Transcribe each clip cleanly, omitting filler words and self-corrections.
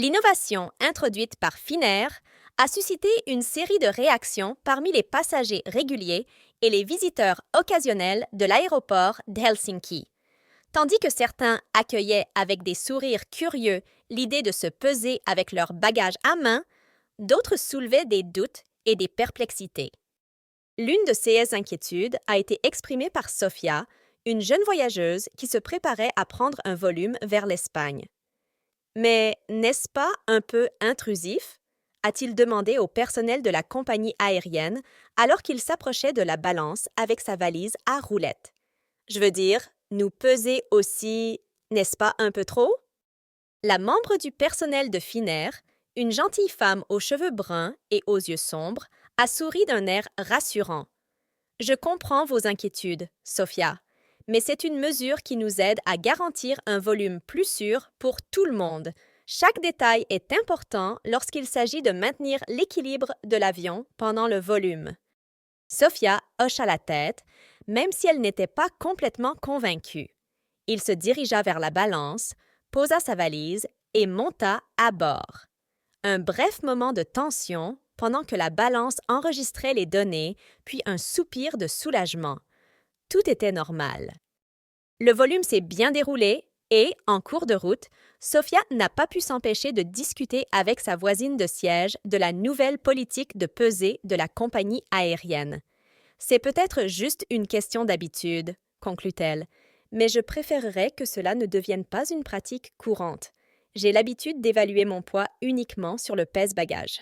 L'innovation introduite par Finnair a suscité une série de réactions parmi les passagers réguliers et les visiteurs occasionnels de l'aéroport d'Helsinki. Tandis que certains accueillaient avec des sourires curieux l'idée de se peser avec leurs bagages à main, d'autres soulevaient des doutes et des perplexités. L'une de ces inquiétudes a été exprimée par Sofia, une jeune voyageuse qui se préparait à prendre un volume vers l'Espagne. Mais n'est-ce pas un peu intrusif? A-t-il demandé au personnel de la compagnie aérienne alors qu'il s'approchait de la balance avec sa valise à roulettes. Je veux dire, nous peser aussi, n'est-ce pas un peu trop? La membre du personnel de Finnair, une gentille femme aux cheveux bruns et aux yeux sombres, a souri d'un air rassurant. Je comprends vos inquiétudes, Sofia, mais c'est une mesure qui nous aide à garantir un volume plus sûr pour tout le monde. Chaque détail est important lorsqu'il s'agit de maintenir l'équilibre de l'avion pendant le volume. Sofia hocha la tête, même si elle n'était pas complètement convaincue. Il se dirigea vers la balance, posa sa valise et monta à bord. Un bref moment de tension pendant que la balance enregistrait les données, puis un soupir de soulagement. Tout était normal. Le volume s'est bien déroulé et, en cours de route, Sofia n'a pas pu s'empêcher de discuter avec sa voisine de siège de la nouvelle politique de pesée de la compagnie aérienne. C'est peut-être juste une question d'habitude, conclut-elle, mais je préférerais que cela ne devienne pas une pratique courante. J'ai l'habitude d'évaluer mon poids uniquement sur le pèse-bagages.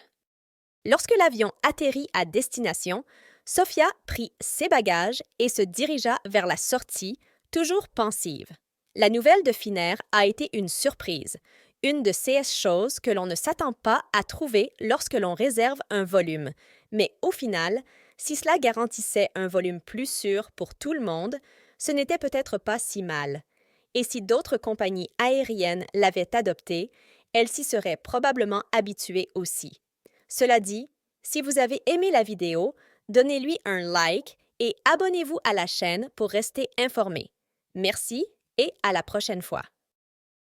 Lorsque l'avion atterrit à destination, Sofia prit ses bagages et se dirigea vers la sortie, toujours pensive. La nouvelle de Finnair a été une surprise, une de ces choses que l'on ne s'attend pas à trouver lorsque l'on réserve un volume. Mais au final, si cela garantissait un volume plus sûr pour tout le monde, ce n'était peut-être pas si mal. Et si d'autres compagnies aériennes l'avaient adopté, elles s'y seraient probablement habituées aussi. Cela dit, si vous avez aimé la vidéo, donnez-lui un like et abonnez-vous à la chaîne pour rester informé. Merci et à la prochaine fois.